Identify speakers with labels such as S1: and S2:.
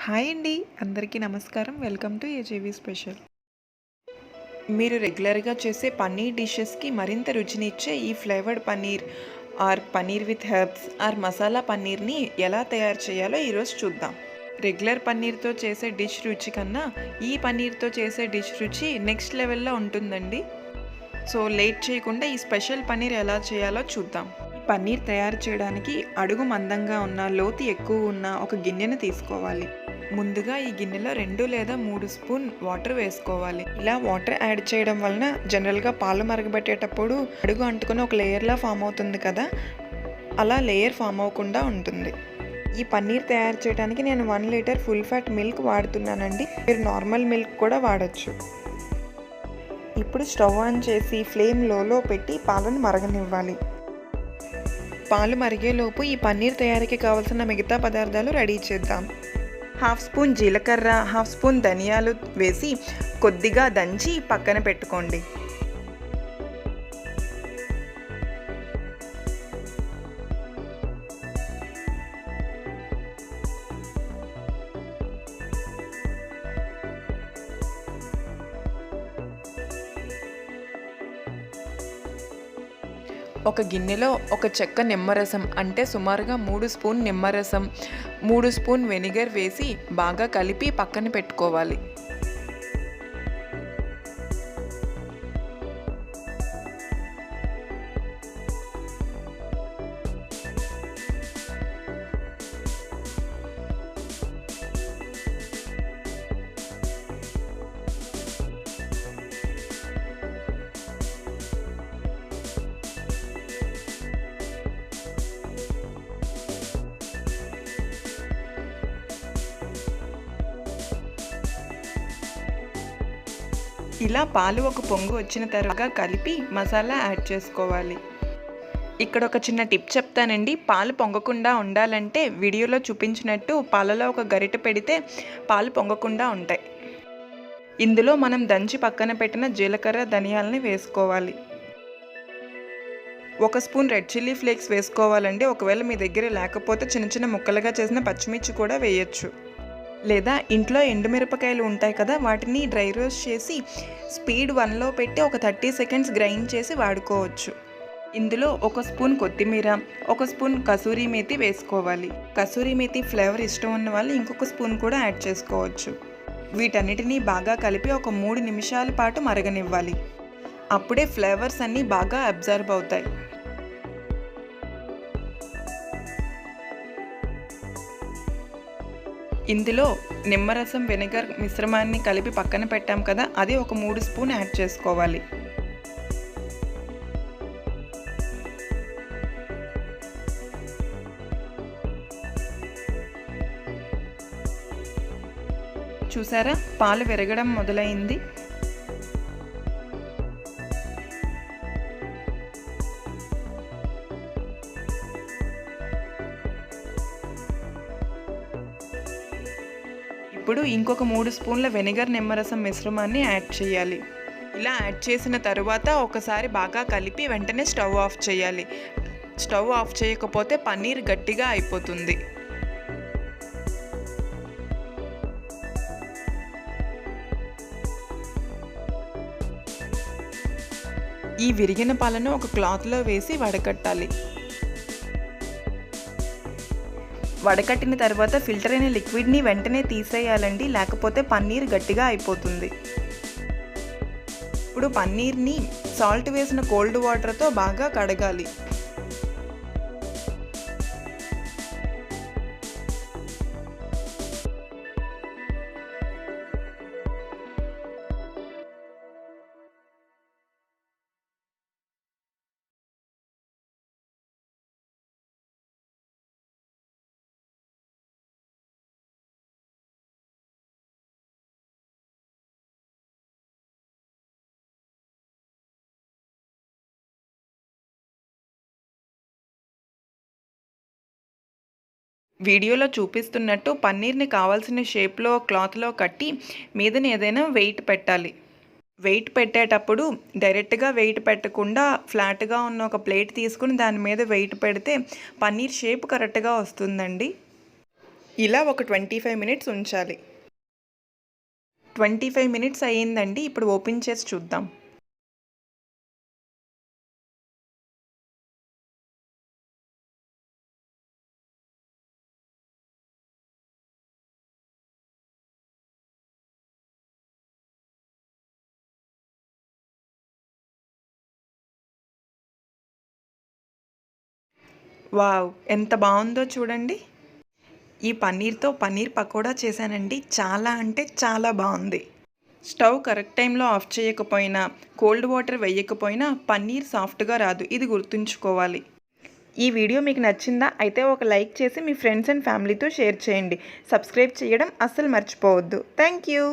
S1: Hi అండి. అందరికీ నమస్కారం. Welcome to AJV special. మీరు రెగ్యులర్‌గా చేసే పన్నీర్ డిషెస్‌కి మరింత రుచినిచ్చే ఈ flavoured paneer paneer with herbs masala పన్నీర్‌ని ఎలా తయారు చేయాలో ఈరోజు చూద్దాం. రెగ్యులర్ పన్నీర్‌తో చేసే డిష్ రుచి కన్నా ఈ పన్నీర్‌తో చేసే డిష్ రుచి నెక్స్ట్ లెవెల్‌లో ఉంటుందండి. సో లేట్ చేయకుండా ఈ స్పెషల్ పన్నీర్ ఎలా చేయాలో చూద్దాం. ఈ పన్నీర్ తయారు చేయడానికి అడుగు మందంగా ఉన్న, లోతు ఎక్కువ ఉన్న ఒక గిన్నెను తీసుకోవాలి. ముందుగా ఈ గిన్నెలో 2 లేదా 3 స్పూన్ వాటర్ వేసుకోవాలి. ఇలా వాటర్ యాడ్ చేయడం వలన జనరల్గా పాలు మరగబెట్టేటప్పుడు అడుగు అంటుకుని ఒక లేయర్లా ఫామ్ అవుతుంది కదా, అలా లేయర్ ఫామ్ అవ్వకుండా ఉంటుంది. ఈ పన్నీర్ తయారు చేయడానికి నేను 1 లీటర్ ఫుల్ ఫ్యాట్ మిల్క్ వాడుతున్నానండి. మీరు నార్మల్ మిల్క్ కూడా వాడచ్చు. ఇప్పుడు స్టవ్ ఆన్ చేసి ఫ్లేమ్ లోలో పెట్టి పాలను మరగనివ్వాలి. పాలు మరిగేలోపు ఈ పన్నీర్ తయారీకి కావాల్సిన మిగతా పదార్థాలు రెడీ చేద్దాం. 1/2 స్పూన్ జీలకర్ర, 1/2 స్పూన్ ధనియాలు వేసి కొద్దిగా దంచి పక్కన పెట్టుకోండి. ఒక గిన్నెలో ఒక చెక్క నిమ్మరసం అంటే సుమారుగా 3 స్పూన్ నిమ్మరసం, 3 స్పూన్ వెనిగర్ వేసి బాగా కలిపి పక్కన పెట్టుకోవాలి. ఇలా పాలు ఒక పొంగు వచ్చిన తర్వాత కలిపి మసాలా యాడ్ చేసుకోవాలి. ఇక్కడ ఒక చిన్న టిప్ చెప్తానండి. పాలు పొంగకుండా ఉండాలంటే వీడియోలో చూపించినట్టు పాలలో ఒక గరిటె పెడితే పాలు పొంగకుండా ఉంటాయి. ఇందులో మనం దంచి పక్కన పెట్టిన జీలకర్ర, ధనియాలని వేసుకోవాలి. 1 స్పూన్ రెడ్ చిల్లీ ఫ్లేక్స్ వేసుకోవాలండి. ఒకవేళ మీ దగ్గర లేకపోతే చిన్న చిన్న ముక్కలుగా చేసిన పచ్చిమిర్చి కూడా వేయచ్చు. లేదా ఇంట్లో ఎండుమిరపకాయలు ఉంటాయి కదా, వాటిని డ్రై రోస్ట్ చేసి స్పీడ్ 1లో పెట్టి ఒక 30 సెకండ్స్ గ్రైండ్ చేసి వాడుకోవచ్చు. ఇందులో 1 స్పూన్ కొత్తిమీర, 1 స్పూన్ కసూరి మేతి వేసుకోవాలి. కసూరి మేతి ఫ్లేవర్ ఇష్టం ఉన్న వాళ్ళు ఇంకొక స్పూన్ కూడా యాడ్ చేసుకోవచ్చు. వీటన్నిటినీ బాగా కలిపి ఒక 3 నిమిషాల పాటు మరగనివ్వాలి. అప్పుడే ఫ్లేవర్స్ అన్నీ బాగా అబ్జర్వ్ అవుతాయి. ఇందులో నిమ్మరసం, వెనిగర్ మిశ్రమాన్ని కలిపి పక్కన పెట్టాం కదా, అది ఒక 3 స్పూన్ యాడ్ చేసుకోవాలి. చూసారా, పాలు విరగడం మొదలైంది. ఇప్పుడు ఇంకొక 3 స్పూన్ల వెనిగర్, నిమ్మరసం మిశ్రమాన్ని యాడ్ చేయాలి. ఇలా యాడ్ చేసిన తరువాత ఒకసారి బాగా కలిపి వెంటనే స్టవ్ ఆఫ్ చేయాలి. స్టవ్ ఆఫ్ చేయకపోతే పన్నీర్ గట్టిగా అయిపోతుంది. ఈ విరిగిన పాలను ఒక క్లాత్లో వేసి వడకట్టాలి. వడకట్టిన తర్వాత ఫిల్టర్ అయిన లిక్విడ్ని వెంటనే తీసేయాలండి, లేకపోతే పన్నీర్ గట్టిగా అయిపోతుంది. ఇప్పుడు పన్నీర్ని సాల్ట్ వేసిన కోల్డ్ వాటర్తో బాగా కడగాలి. వీడియోలో చూపిస్తున్నట్టు పన్నీర్ని కావాల్సిన షేప్లో క్లాత్లో కట్టి మీదన ఏదైనా వెయిట్ పెట్టాలి. వెయిట్ పెట్టేటప్పుడు డైరెక్ట్గా వెయిట్ పెట్టకుండా ఫ్లాట్గా ఉన్న ఒక ప్లేట్ తీసుకుని దాని మీద వెయిట్ పెడితే పన్నీర్ షేప్ కరెక్ట్గా వస్తుందండి. ఇలా ఒక 25 మినిట్స్ ఉంచాలి. 25 మినిట్స్ అయ్యిందండి. ఇప్పుడు ఓపెన్ చేసి చూద్దాం. వావ్! ఎంత బాగుందో చూడండి. ఈ పన్నీర్తో పన్నీర్ పకోడా చేశానండి. చాలా అంటే చాలా బాగుంది. స్టవ్ కరెక్ట్ టైంలో ఆఫ్ చేయకపోయినా, కోల్డ్ వాటర్ వేయకపోయినా పన్నీర్ సాఫ్ట్గా రాదు. ఇది గుర్తుంచుకోవాలి. ఈ వీడియో మీకు నచ్చిందా? అయితే ఒక లైక్ చేసి మీ ఫ్రెండ్స్ అండ్ ఫ్యామిలీతో షేర్ చేయండి. సబ్స్క్రైబ్ చేయడం అస్సలు మర్చిపోవద్దు. Thank you.